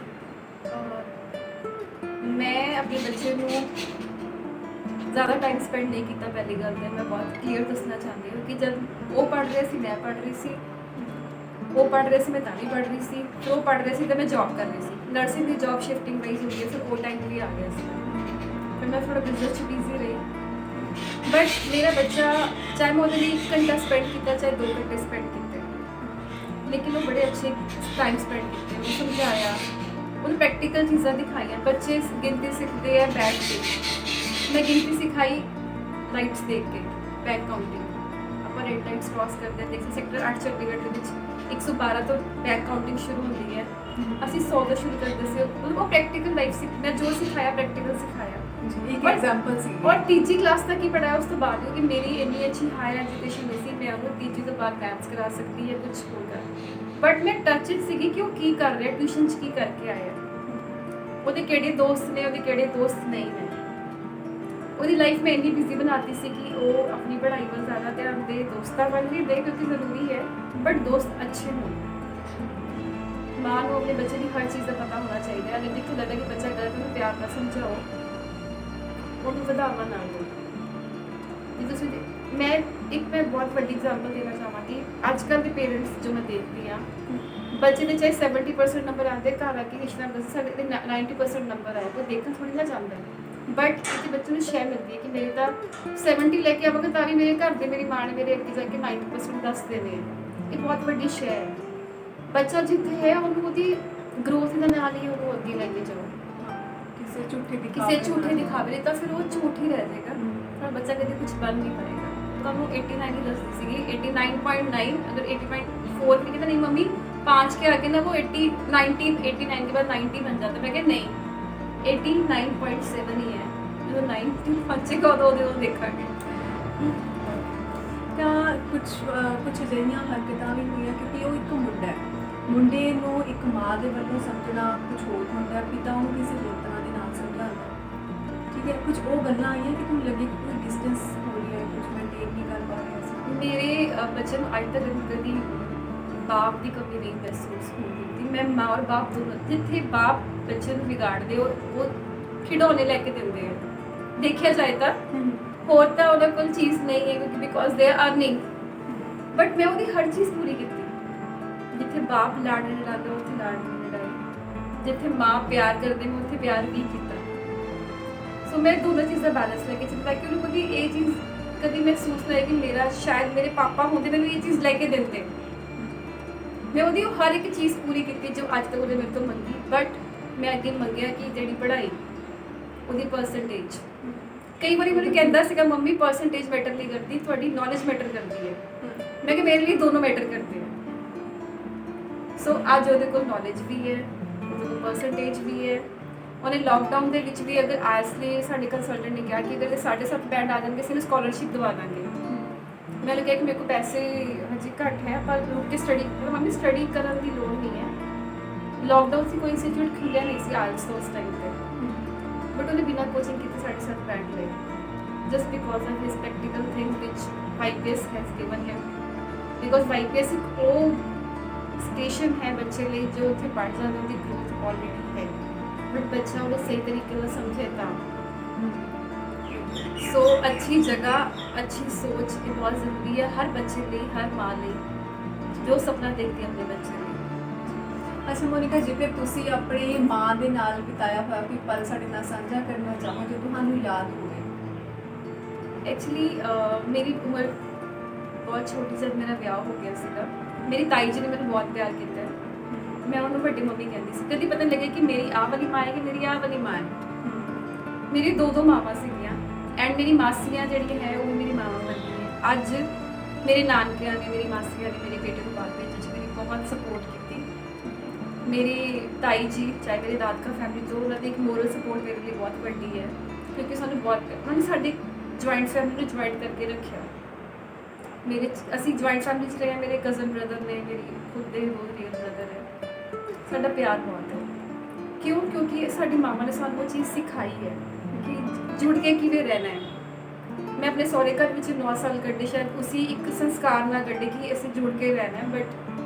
ਮੈਂ ਆਪਣੇ ਬੱਚੇ ਨੂੰ ਜ਼ਿਆਦਾ ਟਾਈਮ ਸਪੈਂਡ ਨਹੀਂ ਕੀਤਾ। ਪਹਿਲੀ ਗੱਲ ਤਾਂ ਮੈਂ ਬਹੁਤ ਕਲੀਅਰ ਦੱਸਣਾ ਚਾਹੁੰਦੀ ਹਾਂ ਕਿ ਜਦ ਉਹ ਪੜ੍ਹ ਰਿਹਾ ਸੀ ਮੈਂ ਪੜ੍ਹ ਰਹੀ ਸੀ, ਉਹ ਪੜ੍ਹ ਰਹੇ ਸੀ ਮੈਂ ਤਾਂ ਵੀ ਪੜ੍ਹ ਰਹੀ ਸੀ, ਫਿਰ ਉਹ ਪੜ੍ਹ ਰਹੇ ਸੀ ਤਾਂ ਮੈਂ ਜੌਬ ਕਰ ਰਹੀ ਸੀ। ਨਰਸਿੰਗ ਦੀ ਜੌਬ ਸ਼ਿਫਟਿੰਗ ਵਾਈਜ਼ ਹੁੰਦੀ ਹੈ, ਫਿਰ ਉਹ ਟਾਈਮ ਵੀ ਆ ਗਿਆ ਸੀ, ਫਿਰ ਮੈਂ ਥੋੜਾ ਬਿਜ਼ਨਸ 'ਚ ਬਿਜ਼ੀ ਰਹੀ। ਬਟ ਮੇਰਾ ਬੱਚਾ ਚਾਹੇ ਮੈਂ ਉਹਦੇ ਲਈ 1 ਘੰਟਾ ਸਪੈਂਡ ਕੀਤਾ ਚਾਹੇ 2 ਘੰਟੇ ਸਪੈਂਡ ਕੀਤੇ, ਲੇਕਿਨ ਉਹ ਬੜੇ ਅੱਛੇ ਟਾਈਮ ਸਪੈਂਡ ਕੀਤੇ। ਉਹਨੂੰ ਸਮਝਾਇਆ, ਉਹਨੂੰ ਪ੍ਰੈਕਟੀਕਲ ਚੀਜ਼ਾਂ ਦਿਖਾਈਆਂ। ਬੱਚੇ ਗਿਣਤੀ ਸਿੱਖਦੇ ਆ ਬੈਠ ਕੇ, ਮੈਂ ਗਿਣਤੀ ਸਿਖਾਈ ਲਾਈਟਸ ਦੇਖ ਕੇ, ਬੈਕ ਕਾਊਂਟਿੰਗ। ਆਪਾਂ ਰੈਡ ਲਾਈਟਸ ਕ੍ਰਾਸ ਕਰਦੇ ਹਾਂ, ਦੇਖੋ ਸੈਕਟਰ 8 ਚੰਡੀਗੜ੍ਹ ਦੇ ਵਿੱਚ 112 ਤੋਂ ਬੈਕ ਕਾਊਂਟਿੰਗ ਸ਼ੁਰੂ ਹੁੰਦੀ ਹੈ, ਅਸੀਂ 100 ਤੋਂ ਸ਼ੁਰੂ ਕਰਦੇ ਸੀ। ਉਹ ਪ੍ਰੈਕਟੀਕਲ ਲਾਈਫ ਸੀ, ਮੈਂ ਜੋ ਸਿਖਾਇਆ ਪ੍ਰੈਕਟੀਕਲ ਸਿਖਾਇਆ। ਇੱਕ ਐਗਜ਼ਾਮਪਲ ਸੀ। ਔਰ ਤੀਜੀ ਕਲਾਸ ਤੱਕ ਹੀ ਪੜਾਇਆ, ਉਸ ਤੋਂ ਬਾਅਦ ਕਿਉਂਕਿ ਮੇਰੀ ਇੰਨੀ ਅੱਛੀ ਹਾਇਰ ਐਜੂਕੇਸ਼ਨ ਨਹੀਂ ਸੀ, ਮੈਂ ਉਹਨੂੰ ਤੀਜੀ ਤੋਂ ਬਾਅਦ ਮੈਥਸ ਕਰਾ ਸਕਦੀ ਹੈ ਕੁਝ ਹੋਗਾ। ਬਟ ਮੈਂ ਟੱਚ ਵਿੱਚ ਸੀਗੀ ਕਿ ਉਹ ਕੀ ਕਰ ਰਿਹਾ, ਟਿਊਸ਼ਨ 'ਚ ਕੀ ਕਰਕੇ ਆਇਆ, ਉਹਦੇ ਕਿਹੜੇ ਦੋਸਤ ਨੇ, ਉਹਦੇ ਕਿਹੜੇ ਦੋਸਤ ਨਹੀਂ ਨੇ। ਉਹਦੀ ਲਾਈਫ ਮੈਂ ਇੰਨੀ ਬਿਜ਼ੀ ਬਣਾਤੀ ਸੀ ਕਿ ਉਹ ਆਪਣੀ ਪੜ੍ਹਾਈ ਵੱਲ ਜ਼ਿਆਦਾ ਧਿਆਨ ਦੇ, ਦੋਸਤਾਂ ਵੱਲ ਵੀ ਦੇ ਕਿਉਂਕਿ ਜ਼ਰੂਰੀ ਹੈ, ਬਟ ਦੋਸਤ ਅੱਛੇ ਹੋਣ। ਮਾਂ ਨੂੰ ਆਪਣੇ ਬੱਚੇ ਦੀ ਹਰ ਚੀਜ਼ ਦਾ ਪਤਾ ਹੋਣਾ ਚਾਹੀਦਾ ਹੈ। ਅਗਰ ਜਿੱਥੇ ਲੱਗਦਾ ਕਿ ਬੱਚਾ ਗਲਤ, ਉਹਨੂੰ ਪਿਆਰ ਨਾਲ ਸਮਝਾਓ, ਉਹਨੂੰ ਵਧਾਵਾ ਨਾ ਦਿਓ। ਜੇ ਤੁਸੀਂ ਮੈਂ ਬਹੁਤ ਵੱਡੀ ਐਗਜ਼ਾਮਪਲ ਦੇਣਾ ਚਾਹਾਂਗੀ। ਅੱਜ ਕੱਲ੍ਹ ਦੇ ਪੇਰੈਂਟਸ ਜੋ ਮੈਂ ਦੇਖਦੀ ਹਾਂ, ਬੱਚੇ ਦੇ ਚਾਹੇ 70% ਨੰਬਰ ਆਉਂਦੇ, ਘਰ ਆ ਕੇ ਰਿਸ਼ਤਾ ਦੱਸ ਸਾਡੇ ਤੇ 90% ਨੰਬਰ ਆਏ, ਕੋਈ ਦੇਖਣ ਥੋੜੀ ਨਾ ਚਾਹੁੰਦਾ। ਬਟ ਇੱਥੇ ਬੱਚੇ ਨੂੰ ਸ਼ੈ ਮਿਲਦੀ ਹੈ ਕਿ ਮੇਰੇ ਤਾਂ 70 ਲੈ ਕੇ ਆਵਾਂਗੇ ਤਾਂ ਵੀ ਮੇਰੇ ਘਰ ਦੇ, ਮੇਰੀ ਮਾਂ ਨੇ ਮੇਰੇ ਅੱਗੇ ਜਾ ਕੇ 90% ਦੱਸਦੇ ਨੇ। ਇਹ ਬਹੁਤ ਵੱਡੀ ਸ਼ੈ ਹੈ। ਬੱਚਾ ਜਿੱਥੇ ਹੈ ਉਹਨੂੰ ਉਹਦੀ ਗਰੋਥ ਦੇ ਨਾਲ ਹੀ ਉਹਨੂੰ ਅੱਗੇ ਲੈ ਕੇ ਜਾਓ। ਕਿਸੇ ਝੂਠੇ ਦਿਖਾਵੇ ਲਈ ਤਾਂ ਫਿਰ ਉਹ ਝੂਠ ਹੀ ਰਹਿ ਜਾਏਗਾ, ਤਾਂ ਬੱਚਾ ਕਦੇ ਕੁਝ ਬਣ ਨਹੀਂ ਪਾਏਗਾ। ਤੁਹਾਨੂੰ 89 ਹੀ ਦੱਸਦੀ ਸੀਗੀ, 89.9, ਅਗਰ 80.4 भी कहता नहीं मम्मी 5 के आगे ना वो 89 के बाद 90 बन जाता। मैं कहा नहीं 89.7 ही है, जो 90 पहुंचेगा वो देखेंगे। ਤਾਂ ਕੁਝ ਅਜਿਹੀਆਂ ਹਰਕਤਾਂ ਵੀ ਹੋਈਆਂ ਕਿਉਂਕਿ ਉਹ ਇੱਕ ਮੁੰਡਾ ਹੈ, ਮੁੰਡੇ ਨੂੰ ਇੱਕ ਮਾਂ ਦੇ ਵੱਲੋਂ ਸਮਝਣਾ ਕੁਝ ਹੋਰ ਹੁੰਦਾ, ਪਿਤਾ ਉਹਨੂੰ ਕਿਸੇ ਹੋਰ ਤਰ੍ਹਾਂ ਦੇ ਨਾਲ ਸਮਝਾਉਂਦਾ। ਠੀਕ ਹੈ, ਕੁਝ ਉਹ ਗੱਲਾਂ ਆਈਆਂ ਕਿ ਤੁਹਾਨੂੰ ਲੱਗੇ ਕਿ ਕੋਈ ਡਿਸਟੈਂਸ ਹੋ ਰਹੀ ਹੈ, ਕੁਝ ਮੇਨਟੇਨ ਨਹੀਂ ਕਰ ਪਾ ਰਹੇ ਸੀ। ਮੇਰੇ ਬੱਚੇ ਨੂੰ ਅੱਜ ਤੱਕ ਕਦੀ ਬਾਪ ਦੀ ਕਮੀ ਨਹੀਂ ਮਹਿਸੂਸ ਹੁੰਦੀ। ਮੈਂ ਮਾਂ ਔਰ ਬਾਪ ਦੋਨੋਂ, ਜਿੱਥੇ ਬਾਪ ਬੱਚੇ ਨੂੰ ਵਿਗਾੜਦੇ ਉਹ ਖਿਡੌਣੇ ਲੈ ਕੇ ਦਿੰਦੇ ਆ, ਦੇਖਿਆ ਜਾਏ ਤਾਂ ਹੋਰ ਤਾਂ ਉਹਨਾਂ ਕੋਲ ਚੀਜ਼ ਨਹੀਂ ਹੈ ਕਿਉਂਕਿ because they are earning, but ਮੈਂ ਉਹਦੀ ਹਰ ਚੀਜ਼ ਪੂਰੀ ਕੀਤੀ। ਜਿੱਥੇ ਬਾਪ ਲਾਡ ਨਹੀਂ ਲਾਉਂਦਾ ਉੱਥੇ ਲਾਡ ਨਹੀਂ ਲਾਏ, ਜਿੱਥੇ ਮਾਂ ਪਿਆਰ ਕਰਦੇ ਮੈਂ ਉੱਥੇ ਪਿਆਰ ਵੀ ਕੀਤਾ। ਸੋ ਮੈਂ ਦੋਨੋਂ ਚੀਜ਼ਾਂ ਬੈਲੈਂਸ ਲੈ ਕੇ ਚੱਲਦਾ ਤਾਂ ਕਿ ਉਹਨੂੰ ਕਦੀ ਇਹ ਚੀਜ਼ ਕਦੀ ਮਹਿਸੂਸ ਨਾ ਹੋਏ ਕਿ ਮੇਰਾ ਸ਼ਾਇਦ ਮੇਰੇ ਪਾਪਾ ਹੁੰਦੇ ਮੈਨੂੰ ਇਹ ਚੀਜ਼ ਲੈ ਕੇ ਦਿੰਦੇ। ਮੈਂ ਉਹਦੀ ਉਹ ਹਰ ਇੱਕ ਚੀਜ਼ ਪੂਰੀ ਕੀਤੀ ਜੋ ਅੱਜ ਤੱਕ ਉਹਨੇ ਮੇਰੇ ਤੋਂ ਮੰਗੀ। ਬਟ ਮੈਂ ਅੱਗੇ ਮੰਗਿਆ ਕਿ ਜਿਹੜੀ ਪੜ੍ਹਾਈ ਉਹਦੀ ਪਰਸੈਂਟੇਜ, ਕਈ ਵਾਰੀ ਮੈਨੂੰ ਕਹਿੰਦਾ ਸੀਗਾ ਮੰਮੀ ਪਰਸੈਂਟੇਜ ਮੈਟਰ ਨਹੀਂ ਕਰਦੀ, ਤੁਹਾਡੀ ਨੌਲੇਜ ਮੈਟਰ ਕਰਦੀ ਹੈ। ਮੈਂ ਕਿਹਾ ਮੇਰੇ ਲਈ ਦੋਨੋਂ ਮੈਟਰ ਕਰਦੇ ਆ। ਸੋ ਅੱਜ ਉਹਦੇ ਕੋਲ ਨੌਲੇਜ ਵੀ ਹੈ, ਉਹਦੇ ਕੋਲ ਪਰਸੈਂਟੇਜ ਵੀ ਹੈ। ਉਹਨੇ ਲੋਕਡਾਊਨ ਦੇ ਵਿੱਚ ਵੀ ਅਗਰ ਆਇਲਸ ਲਈ ਸਾਡੇ ਕੰਸਲਟੈਂਟ ਨੇ ਕਿਹਾ ਕਿ ਅਗਰ 7.5 ਬੈਂਡ ਆ ਜਾਣਗੇ ਅਸੀਂ ਸਕਾਲਰਸ਼ਿਪ ਦਵਾ ਦਾਂਗੇ। ਮੈਂ ਕਿਹਾ ਕਿ ਮੇਰੇ ਕੋਲ ਪੈਸੇ ਹਜੇ ਘੱਟ ਹੈ ਪਰ ਰੁਕ ਕੇ ਸਟੱਡੀ, ਮੰਮੀ ਸਟੱਡੀ ਕਰਨ ਦੀ ਲੋੜ ਨਹੀਂ ਹੈ। ਲੋਕਡਾਊਨ ਸੀ, ਕੋਈ ਇੰਸਟੀਚਿਊਟ ਖੁੱਲਿਆ ਨਹੀਂ ਸੀ ਆਇਲਸ ਤੋਂ ਉਸ ਟਾਈਮ 'ਤੇ, ਬਟ ਉਹਨੇ ਬਿਨਾਂ ਕੋਚਿੰਗ ਕੀਤੇ 7.5 ਬੈਂਡ ਲਈ, just because of his practical thing which YPS has given him. Because YPS ਇੱਕ ਉਹ ਸਟੇਸ਼ਨ ਹੈ ਬੱਚੇ ਲਈ ਜੋ ਉੱਥੇ ਪੜ੍ਹ ਜਾਂਦੇ ਉਹਦੀ ਗਰੋਥ ਆਲਰੇਡੀ ਹੈ, ਬਟ ਬੱਚਾ ਉਹਨੂੰ ਸਹੀ ਤਰੀਕੇ ਨਾਲ ਸਮਝੇ ਤਾਂ। ਸੋ ਅੱਛੀ ਜਗ੍ਹਾ, ਅੱਛੀ ਸੋਚ ਇਹ ਬਹੁਤ ਜ਼ਰੂਰੀ ਹੈ ਹਰ ਬੱਚੇ ਲਈ, ਹਰ ਮਾਂ ਲਈ ਜੋ ਸੁਪਨਾ ਦੇਖਦੀ ਹੈ ਆਪਣੇ ਬੱਚੇ ਲਈ। ਅੱਛਾ ਮੋਨਿਕਾ, ਜੇਕਰ ਤੁਸੀਂ ਆਪਣੀ ਮਾਂ ਦੇ ਨਾਲ ਬਿਤਾਇਆ ਹੋਇਆ ਕੋਈ ਪਲ ਸਾਡੇ ਨਾਲ ਸਾਂਝਾ ਕਰਨਾ ਚਾਹੋ ਜੋ ਤੁਹਾਨੂੰ ਯਾਦ ਹੋਵੇ। ਐਕਚੁਅਲੀ ਮੇਰੀ ਉਮਰ ਬਹੁਤ ਛੋਟੀ ਜਦ ਮੇਰਾ ਵਿਆਹ ਹੋ ਗਿਆ ਸੀਗਾ। ਮੇਰੀ ਤਾਈ ਜੀ ਨੇ ਮੈਨੂੰ ਬਹੁਤ ਪਿਆਰ ਕੀਤਾ ਹੈ। ਮੈਂ ਉਹਨੂੰ ਵੱਡੀ ਮੰਮੀ ਕਹਿੰਦੀ ਸੀ। ਕਦੀ ਪਤਾ ਨਹੀਂ ਲੱਗਿਆ ਕਿ ਮੇਰੀ ਆਹ ਵਾਲੀ ਮਾਂ ਹੈ ਕਿ ਮੇਰੀ ਆਹ ਵਾਲੀ ਮਾਂ ਹੈ। ਮੇਰੀ ਦੋ ਮਾਵਾਂ ਸੀਗੀਆਂ ਐਂਡ ਮੇਰੀ ਮਾਸੀਆਂ ਜਿਹੜੀਆਂ ਹੈ ਉਹ ਵੀ ਮੇਰੀ ਮਾਵਾਂ ਵਰਗੀਆਂ ਹੈ। ਅੱਜ ਮੇਰੇ ਨਾਨਕਿਆਂ ਨੇ, ਮੇਰੀ ਮਾਸੀਆਂ ਨੇ ਮੇਰੇ ਬੇਟੇ ਨੂੰ ਬਾਹਰ ਭੇਜਣ 'ਚ ਮੇਰੀ ਬਹੁਤ ਸਪੋਰਟ ਕੀਤੀ। ਮੇਰੀ ਤਾਈ ਜੀ, ਚਾਹੇ ਮੇਰੇ ਦਾਦਕਾ ਫੈਮਿਲੀ ਤੋਂ, ਉਹਨਾਂ ਦੀ ਇੱਕ ਮੋਰਲ ਸਪੋਰਟ ਮੇਰੇ ਲਈ ਬਹੁਤ ਵੱਡੀ ਹੈ, ਕਿਉਂਕਿ ਸਾਨੂੰ ਉਹਨਾਂ ਨੇ ਸਾਡੀ ਜੁਆਇੰਟ ਫੈਮਿਲੀ ਨੂੰ ਜੁਆਇੰਟ ਕਰਕੇ ਰੱਖਿਆ। ਅਸੀਂ ਜੁਆਇੰਟ ਫੈਮਿਲੀ 'ਚ ਰਹੇ। ਮੇਰੇ ਕਜ਼ਨ ਬ੍ਰਦਰ ਨੇ, ਮੇਰੀ ਖੁਦ ਦੇ ਬਹੁਤ ਰੀਅਲ ਬ੍ਰਦਰ ਹੈ। ਸਾਡਾ ਪਿਆਰ ਬਹੁਤ ਹੈ। ਕਿਉਂ? ਕਿਉਂਕਿ ਸਾਡੀ ਮਾਮਾ ਨੇ ਸਾਨੂੰ ਉਹ ਚੀਜ਼ ਸਿਖਾਈ ਹੈ ਕਿ ਜੁੜ ਕੇ ਕਿਵੇਂ ਰਹਿਣਾ ਹੈ। ਮੈਂ ਆਪਣੇ ਸਹੁਰੇ ਘਰ ਵਿੱਚ 9 ਸਾਲ ਕੱਢੇ, ਸ਼ਾਇਦ ਉਸੇ ਇੱਕ ਸੰਸਕਾਰ ਨਾਲ ਕੱਢੇ ਕਿ ਅਸੀਂ ਜੁੜ ਕੇ ਰਹਿਣਾ ਹੈ, ਬਟ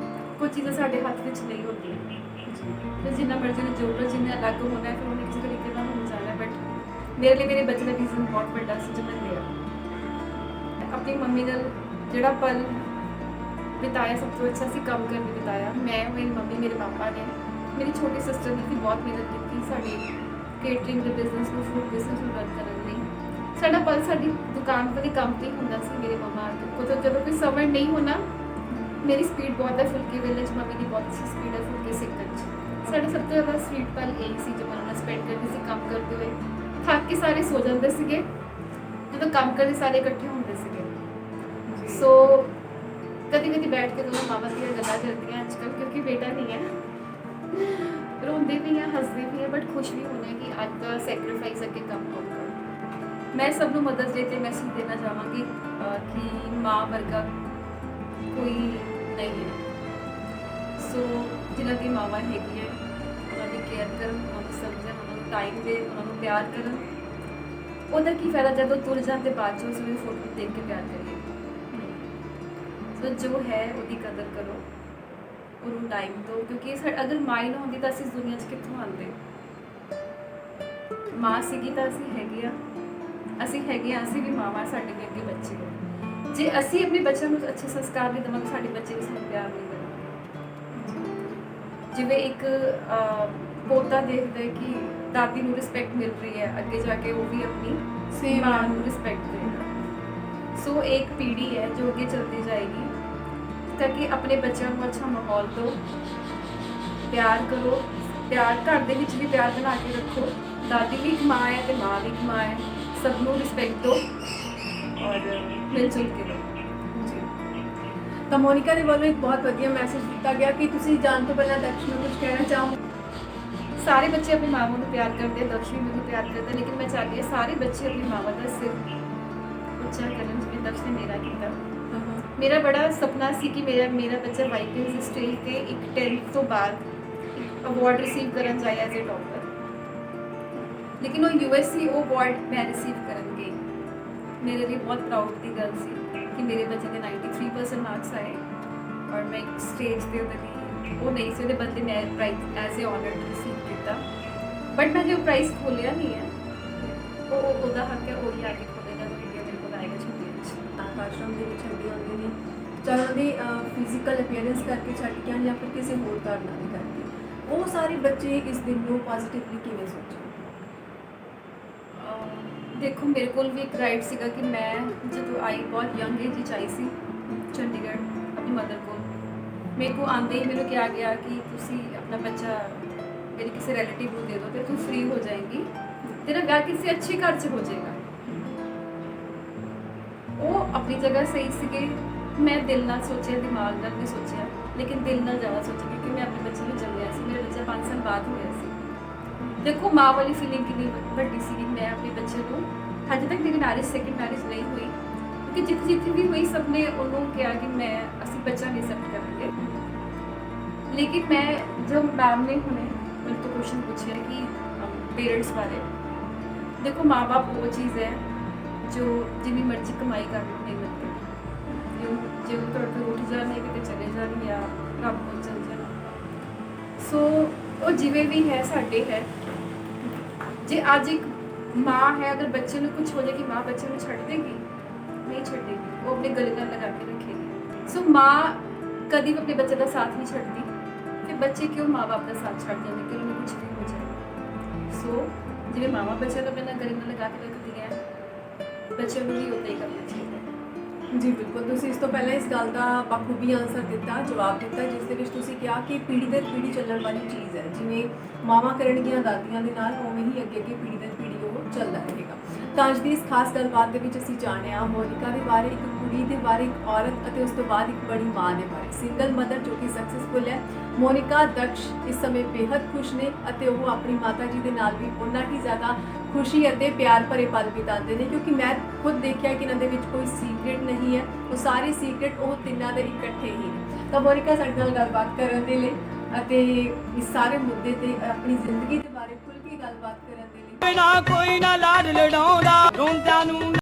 ਕੁਝ ਚੀਜ਼ਾਂ ਸਾਡੇ ਹੱਥ ਵਿੱਚ ਨਹੀਂ ਹੁੰਦੀਆਂ। ਫਿਰ ਜਿੰਨਾ ਮਰਜ਼ੀ ਨੂੰ ਜੋੜ ਲਓ, ਜਿੰਨਾ ਅਲੱਗ ਹੋਣਾ ਹੈ, ਫਿਰ ਉਹਨੇ ਕਿਸੇ ਤਰੀਕੇ ਨਾਲ ਹੋ ਜਾਣਾ। ਬਟ ਮੇਰੇ ਲਈ ਮੇਰੇ ਬੱਚੇ ਦਾ ਰੀਜ਼ਨ ਬਹੁਤ ਵੱਡਾ ਸੀ ਜੋ ਮੈਂ ਲਿਆ। ਆਪਣੀ ਮੰਮੀ ਨਾਲ ਜਿਹੜਾ ਪਲ ਬਿਤਾਇਆ ਸਭ ਤੋਂ ਅੱਛਾ ਸੀ ਕੰਮ ਕਰਨ ਬਿਤਾਇਆ। ਮੈਂ, ਮੇਰੀ ਮੰਮੀ, ਮੇਰੇ ਪਾਪਾ ਨੇ, ਮੇਰੀ ਛੋਟੀ ਸਿਸਟਰ ਨੇ ਵੀ ਬਹੁਤ ਮਿਹਨਤ ਕੀਤੀ ਸਾਡੀ ਕੇਟਰਿੰਗ ਦੇ ਬਿਜ਼ਨਸ ਨੂੰ, ਫੂਡ ਬਿਜ਼ਨਸ ਨੂੰ ਰਨ ਕਰਨ ਲਈ। ਸਾਡਾ ਪਲ ਸਾਡੀ ਦੁਕਾਨ 'ਤੇ ਕੰਮ 'ਤੇ ਹੀ ਹੁੰਦਾ ਸੀ। ਮੇਰੇ ਮੰਮਾ ਜਦੋਂ ਕੋਈ ਸਮਝ ਨਹੀਂ ਹੋਣਾ, ਮੇਰੀ ਸਪੀਡ ਬਹੁਤ ਹੈ ਫੁਲਕੇ ਵੇਲੇ 'ਚ, ਮੰਮੀ ਦੀ ਬਹੁਤ ਅੱਛੀ ਸਪੀਡ ਹੈ ਫੁਲਕੇ ਸੇਕਣ 'ਚ। ਸਾਡਾ ਸਭ ਤੋਂ ਜ਼ਿਆਦਾ ਸਵੀਟ ਪਲ ਇਹੀ ਸੀ ਜੋ ਮੈਂ ਨਾਲ ਸਪੈਂਡ ਕਰਦੀ ਸੀ ਕੰਮ ਕਰਦੇ ਹੋਏ। ਥੱਕ ਕੇ ਸਾਰੇ ਸੋ ਜਾਂਦੇ ਸੀਗੇ, ਜਦੋਂ ਕੰਮ ਕਰਦੇ ਸਾਰੇ ਇਕੱਠੇ ਹੁੰਦੇ ਸੀਗੇ। ਸੋ ਕਦੀ ਕਦੀ ਬੈਠ ਕੇ ਦੋਨੋਂ ਮਾਵਾਂ ਦੀਆਂ ਗੱਲਾਂ ਕਰਦੀਆਂ ਅੱਜ ਕੱਲ੍ਹ, ਕਿਉਂਕਿ ਬੇਟਾ ਨਹੀਂ ਹੈ। ਰੋਂਦੇ ਵੀ ਹਾਂ, ਹੱਸਦੇ ਵੀ ਹਾਂ, ਬਟ ਖੁਸ਼ ਵੀ ਹੁੰਦੇ ਹਾਂ ਕਿ ਅੱਜ ਦਾ ਸੈਕਰੀਫਾਈਸ ਅੱਗੇ ਕੰਮ ਹੋਊਗਾ। ਮੈਂ ਸਭ ਨੂੰ ਮਦਰਸ ਡੇ 'ਤੇ ਮੈਸੇਜ ਦੇਣਾ ਚਾਹਾਂਗੀ ਕਿ ਮਾਂ ਵਰਗਾ ਕੋਈ ਨਹੀਂ ਹੈ। ਸੋ ਜਿਨ੍ਹਾਂ ਦੀ ਮਾਵਾਂ ਹੈਗੀਆਂ ਉਹਨਾਂ ਦੀ ਕੇਅਰ ਕਰਨ, ਉਹਨਾਂ ਨੂੰ ਸਮਝਣ, ਉਹਨਾਂ ਨੂੰ ਟਾਈਮ ਦੇ, ਉਹਨਾਂ ਨੂੰ ਪਿਆਰ ਕਰਨ। ਉਹਦਾ ਕੀ ਫਾਇਦਾ ਜਦੋਂ ਤੁਰ ਜਾਣ ਤੇ ਬਾਅਦ 'ਚ ਉਸ ਨੂੰ ਫੋਟੋ ਦੇਖ ਕੇ ਪਿਆਰ ਕਰੀਏ। ਸੋ ਜੋ ਹੈ ਉਹਦੀ ਕਦਰ ਕਰੋ, ਉਹਨੂੰ ਟਾਈਮ ਦਿਓ, ਕਿਉਂਕਿ ਅਗਰ ਮਾਂ ਹੀ ਨਾ ਹੁੰਦੀ ਤਾਂ ਅਸੀਂ ਇਸ ਦੁਨੀਆ 'ਚ ਕਿੱਥੋਂ ਆਉਂਦੇ। ਮਾਂ ਸੀਗੀ ਤਾਂ ਅਸੀਂ ਹੈਗੇ ਆ, ਅਸੀਂ ਵੀ ਮਾਵਾਂ, ਸਾਡੇ ਵੀ ਅੱਗੇ ਬੱਚੇ ਆ। ਜੇ ਅਸੀਂ ਆਪਣੇ ਬੱਚਿਆਂ ਨੂੰ ਅੱਛੇ ਸੰਸਕਾਰ ਨਹੀਂ ਦੇਵਾਂਗੇ, ਸਾਡੇ ਬੱਚੇ ਵੀ ਸਾਨੂੰ ਪਿਆਰ ਨਹੀਂ ਦੇਣਗੇ। ਜਿਵੇਂ ਇੱਕ ਪੋਤਾ ਦੇਖਦਾ ਹੈ ਕਿ ਦਾਦੀ ਨੂੰ ਰਿਸਪੈਕਟ ਮਿਲ ਰਹੀ ਹੈ, ਅੱਗੇ ਜਾ ਕੇ ਉਹ ਵੀ ਆਪਣੀ ਮਾਂ ਨੂੰ ਰਿਸਪੈਕਟ ਦੇਗਾ। ਸੋ ਇੱਕ ਪੀੜ੍ਹੀ ਹੈ ਜੋ ਅੱਗੇ ਚੱਲਦੀ ਜਾਏਗੀ, ਤਾਂ ਕਿ ਆਪਣੇ ਬੱਚਿਆਂ ਨੂੰ ਅੱਛਾ ਮਾਹੌਲ ਦਿਓ, ਪਿਆਰ ਕਰੋ। ਪਿਆਰ ਘਰ ਦੇ ਵਿੱਚ ਵੀ ਪਿਆਰ ਬਣਾ ਕੇ ਰੱਖੋ। ਦਾਦੀ ਵੀ ਇੱਕ ਮਾਂ ਹੈ ਤੇ ਮਾਂ ਵੀ ਇੱਕ ਮਾਂ ਹੈ। ਸਭ ਨੂੰ ਰਿਸਪੈਕਟ ਦਿਓ ਔਰ ਮਿਲ ਜੁਲ ਕੇ ਰਹੋ। ਜੀ, ਤਾਂ ਮੋਨਿਕਾ ਦੇ ਵੱਲੋਂ ਇੱਕ ਬਹੁਤ ਵਧੀਆ ਮੈਸੇਜ ਦਿੱਤਾ ਗਿਆ ਕਿ ਤੁਸੀਂ ਜਾਣ ਤੋਂ ਪਹਿਲਾਂ ਦਕਸ਼ ਨੂੰ ਕੁਝ ਕਹਿਣਾ ਚਾਹੋ। ਸਾਰੇ ਬੱਚੇ ਆਪਣੀ ਮਾਵਾਂ ਨੂੰ ਪਿਆਰ ਕਰਦੇ, ਦਕਸ਼ ਵੀ ਮੈਨੂੰ ਪਿਆਰ ਕਰਦਾ, ਲੇਕਿਨ ਮੈਂ ਚਾਹਦੀ ਹਾਂ ਸਾਰੇ ਬੱਚੇ ਆਪਣੀ ਮਾਵਾਂ ਦਾ ਸਿਰ ਉੱਚਾ ਕਰਨ, ਜਿਵੇਂ ਦਕਸ਼ ਨੇ ਮੇਰਾ ਕੀਤਾ। ਮੇਰਾ ਬੜਾ ਸੁਪਨਾ ਸੀ ਕਿ ਮੇਰਾ ਬੱਚਾ ਵਾਈਕਿੰਗਸ ਸਟੇਜ 'ਤੇ ਇੱਕ 10th ਤੋਂ ਬਾਅਦ ਅਵਾਰਡ ਰਿਸੀਵ ਕਰਨ ਜਾਏ ਐਜ਼ ਏ ਟੌਪਰ, ਲੇਕਿਨ ਉਹ USC ਉਹ ਅਵਾਰਡ ਮੈਂ ਰਿਸੀਵ ਕਰਨ ਗਈ। ਮੇਰੇ ਲਈ ਬਹੁਤ ਪ੍ਰਾਊਡ ਦੀ ਗੱਲ ਸੀ ਕਿ ਮੇਰੇ ਬੱਚੇ ਦੇ 93% ਮਾਰਕਸ ਆਏ ਔਰ ਮੈਂ ਇੱਕ ਸਟੇਜ 'ਤੇ ਉਹਦੇ ਲਈ ਉਹ ਨਹੀਂ ਸੀ, ਉਹਦੇ ਬਦਲੇ ਮੈਂ prize as a honour receive ਕੀਤਾ। ਬਟ ਮੈਂ ਜੋ ਪ੍ਰਾਈਜ਼ ਖੋਲ੍ਹਿਆ ਨਹੀਂ ਹੈ, ਉਹ ਉਹਦਾ ਹੱਕ ਹੈ, ਉਹ ਹੀ ਆ ਕੇ ਖੋਲ੍ਹੇਗਾ ਜੋ ਇੰਡੀਆ ਮੇਰੇ ਕੋਲ ਆਏਗਾ ਛੁੱਟੀਆਂ ਵਿੱਚ। ਆਸ਼ਰਮ ਦੇ ਵਿੱਚ ਛੱਡੇ ਹੁੰਦੇ ਨੇ, ਚਾਹੇ ਉਹਦੀ ਫਿਜ਼ੀਕਲ ਅਪੀਅਰੈਂਸ ਕਰਕੇ ਛੱਡ ਕੇ ਆਉਣ ਜਾਂ ਫਿਰ ਕਿਸੇ ਹੋਰ ਕਾਰਨ ਨਾਲ ਕਰਕੇ, ਉਹ ਸਾਰੇ ਬੱਚੇ ਇਸ ਦਿਨ ਨੂੰ ਪੋਜ਼ਿਟਿਵਲੀ ਕਿਵੇਂ ਸੋਚਣ? ਦੇਖੋ, ਮੇਰੇ ਕੋਲ ਵੀ ਇੱਕ ਰਾਈਟ ਸੀਗਾ ਕਿ ਮੈਂ ਜਦੋਂ ਆਈ ਬਹੁਤ ਯੰਗ ਏਜ 'ਚ ਆਈ ਸੀ ਚੰਡੀਗੜ੍ਹ ਆਪਣੀ ਮਦਰ ਕੋਲ। ਮੇਰੇ ਕੋਲ ਆਉਂਦੇ ਹੀ ਮੈਨੂੰ ਕਿਹਾ ਗਿਆ ਕਿ ਤੁਸੀਂ ਆਪਣਾ ਬੱਚਾ ਮੇਰੇ ਕਿਸੇ ਰਿਲੇਟਿਵ ਨੂੰ ਦੇ ਦਿਓ ਤੇ ਤੂੰ ਫ੍ਰੀ ਹੋ ਜਾਏਗੀ, ਤੇਰਾ ਵਿਆਹ ਕਿਸੇ ਅੱਛੇ ਘਰ 'ਚ ਹੋ ਜਾਏਗਾ। ਉਹ ਆਪਣੀ ਜਗ੍ਹਾ ਸਹੀ ਸੀਗੇ। ਮੈਂ ਦਿਲ ਨਾਲ ਸੋਚਿਆ, ਦਿਮਾਗ ਨਾਲ ਨਹੀਂ ਸੋਚਿਆ, ਲੇਕਿਨ ਦਿਲ ਨਾਲ ਜ਼ਿਆਦਾ ਸੋਚਿਆ ਕਿਉਂਕਿ ਮੈਂ ਆਪਣੇ ਬੱਚੇ ਨੂੰ ਜੰਮਿਆ ਸੀ। ਮੇਰਾ ਬੱਚਾ 5 ਸਾਲ ਬਾਅਦ ਹੋਇਆ ਸੀ। ਦੇਖੋ ਮਾਂ ਵਾਲੀ ਫੀਲਿੰਗ ਕਿੰਨੀ ਵੱਡੀ ਸੀਗੀ। ਮੈਂ ਆਪਣੇ ਬੱਚੇ ਨੂੰ, ਹਜੇ ਤੱਕ ਮੇਰੀ ਮੈਰਿਜ ਸੈਕਿੰਡ ਮੈਰਿਜ ਨਹੀਂ ਹੋਈ, ਕਿਉਂਕਿ ਜਿੱਥੇ ਵੀ ਹੋਈ ਸਭ ਨੇ ਉਹਨੂੰ ਕਿਹਾ ਕਿ ਅਸੀਂ ਬੱਚਾ ਨਹੀਂ ਐਕਸੈਪਟ ਕਰਾਂਗੇ। ਲੇਕਿਨ ਮੈਂ ਜੋ ਮੈਮ ਨੇ ਹੁਣੇ ਮੇਰੇ ਤੋਂ ਕੁਐਸਚਨ ਪੁੱਛਿਆ ਕਿ ਪੇਰੈਂਟਸ ਬਾਰੇ, ਦੇਖੋ ਮਾਂ ਬਾਪ ਉਹ ਚੀਜ਼ ਹੈ ਜੋ ਜਿੰਨੀ ਮਰਜ਼ੀ ਕਮਾਈ ਕਰ ਲਓ ਨਹੀਂ ਮਿਲਦੀ। ਜੇ ਉਹ ਤੁਹਾਡੇ ਤੋਂ ਉੱਠ ਜਾਣ, ਕਿਤੇ ਚਲੇ ਜਾਣ ਜਾਂ ਰੱਬ ਕੋਲ ਚਲ ਸੋ ਉਹ ਜਿਵੇਂ ਵੀ ਹੈ ਸਾਡੇ ਹੈ। ਜੇ ਅੱਜ ਇੱਕ ਮਾਂ ਹੈ, ਅਗਰ ਬੱਚੇ ਨੂੰ ਕੁਝ ਹੋ ਜਾਏ ਕਿ ਮਾਂ ਬੱਚੇ ਨੂੰ ਛੱਡ ਦੇਗੀ, ਨਹੀਂ ਛੱਡੇਗੀ, ਉਹ ਆਪਣੇ ਗਲੇ ਨਾਲ ਲਗਾ ਕੇ ਰੱਖੇਗੀ। ਸੋ ਮਾਂ ਕਦੀ ਵੀ ਆਪਣੇ ਬੱਚੇ ਦਾ ਸਾਥ ਨਹੀਂ ਛੱਡਦੀ, ਫਿਰ ਬੱਚੇ ਕਿਉਂ ਮਾਂ-ਬਾਪ ਦਾ ਸਾਥ ਛੱਡ ਜਾਂਦੇ ਕਿ ਉਹਨੂੰ ਕੁਝ ਵੀ ਹੋ ਜਾਏ। ਸੋ ਜਿਵੇਂ ਮਾਵਾਂ ਬੱਚਿਆਂ ਨੂੰ ਆਪਣੇ ਗਲੇ ਨਾਲ ਲਗਾ ਕੇ ਰੱਖਦੀਆਂ, ਬੱਚਿਆਂ ਨੂੰ ਵੀ ਉਦਾਂ ਹੀ ਕਰਨਾ ਚਾਹੀਦਾ ਹੈ। ਜੀ ਬਿਲਕੁਲ, ਤੁਸੀਂ ਇਸ ਤੋਂ ਪਹਿਲਾਂ ਇਸ ਗੱਲ ਦਾ ਬਖੂਬੀ ਆਨਸਰ ਦਿੱਤਾ, ਜਵਾਬ ਦਿੱਤਾ, ਜਿਸ ਦੇ ਵਿੱਚ ਤੁਸੀਂ ਕਿਹਾ ਕਿ ਪੀੜ੍ਹੀ ਦਰ ਪੀੜ੍ਹੀ ਚੱਲਣ ਵਾਲੀ ਚੀਜ਼ ਹੈ। ਜਿਵੇਂ ਮਾਵਾਂ ਕਰਨਗੀਆਂ ਦਾਦੀਆਂ ਦੇ ਨਾਲ, ਉਵੇਂ ਹੀ ਅੱਗੇ ਅੱਗੇ ਪੀੜ੍ਹੀ ਦਰ ਪੀੜ੍ਹੀ ਉਹ ਚੱਲਦਾ ਰਹੇਗਾ। ਤਾਂ ਅੱਜ ਦੀ ਇਸ ਖਾਸ ਗੱਲਬਾਤ ਦੇ ਵਿੱਚ ਅਸੀਂ ਜਾਣਿਆ ਮੋਨਿਕਾ ਦੇ ਬਾਰੇ, ਇੱਕ ਕੁੜੀ ਦੇ ਬਾਰੇ, ਇੱਕ ਔਰਤ ਅਤੇ ਉਸ ਤੋਂ ਬਾਅਦ ਇੱਕ ਬੜੀ ਮਾਂ ਦੇ ਬਾਰੇ, ਸਿੰਗਲ ਮਦਰ ਜੋ ਕਿ ਸਕਸੈਸਫੁਲ ਹੈ। ਮੋਨਿਕਾ ਦਕਸ਼ ਇਸ ਸਮੇਂ ਬੇहद ਖੁਸ਼ ਨੇ ਅਤੇ ਉਹ ਆਪਣੀ ਮਾਤਾ ਜੀ ਦੇ ਨਾਲ ਵੀ ਉਹਨਾਂ ਹੀ ਜ਼ਿਆਦਾ ਖੁਸ਼ੀ ਅਤੇ ਪਿਆਰ ਭਰੇ ਪਲ ਬਿਤਾਉਂਦੇ ਨੇ, ਕਿਉਂਕਿ ਮੈਂ ਖੁਦ ਦੇਖਿਆ ਕਿ ਇਹਨਾਂ ਦੇ ਵਿੱਚ ਕੋਈ ਸੀਕ੍ਰੇਟ ਨਹੀਂ ਹੈ, ਉਹ ਸਾਰੇ ਸੀਕ੍ਰੇਟ ਉਹ ਤਿੰਨਾਂ ਦੇ ਇਕੱਠੇ ਹੀ ਨੇ। ਤਾਂ ਮੋਨਿਕਾ ਸਾਡੇ ਨਾਲ ਗੱਲਬਾਤ ਕਰਨ ਦੇ ਲਈ ਅਤੇ ਇਸ ਸਾਰੇ ਮੁੱਦੇ ਤੇ ਆਪਣੀ ਜ਼ਿੰਦਗੀ ਦੇ ਬਾਰੇ ਖੁੱਲ੍ਹ ਕੇ ਗੱਲਬਾਤ ਕਰਨ ਦੇ ਲਈ ਨਾ ਕੋਈ ਨਾ ਲਾਡ ਲਡਾਉਣ